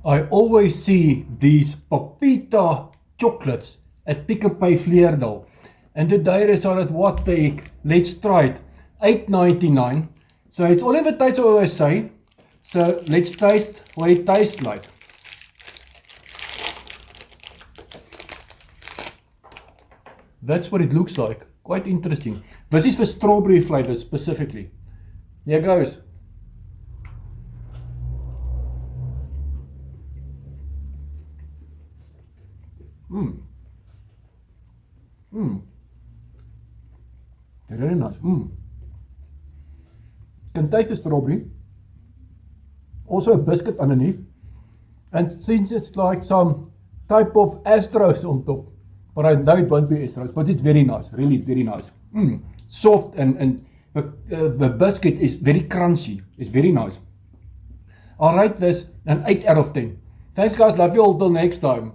I always see these Papita chocolates at Pick n Pay Vleerdal. And today is on at what the let's try it. $8.99. So it's all advertised, I always say. So let's taste what it tastes like. That's what it looks like. Quite interesting. This is for strawberry flavor specifically. Here goes. Very nice. Can taste the strawberry. Also a biscuit underneath. And since it's like some type of Astros on top, but I know it won't be Astros, but it's very nice. Really very nice. Soft and the biscuit is very crunchy. It's very nice. I'll rate this an 8 out of 10. Thanks guys, love you all till next time.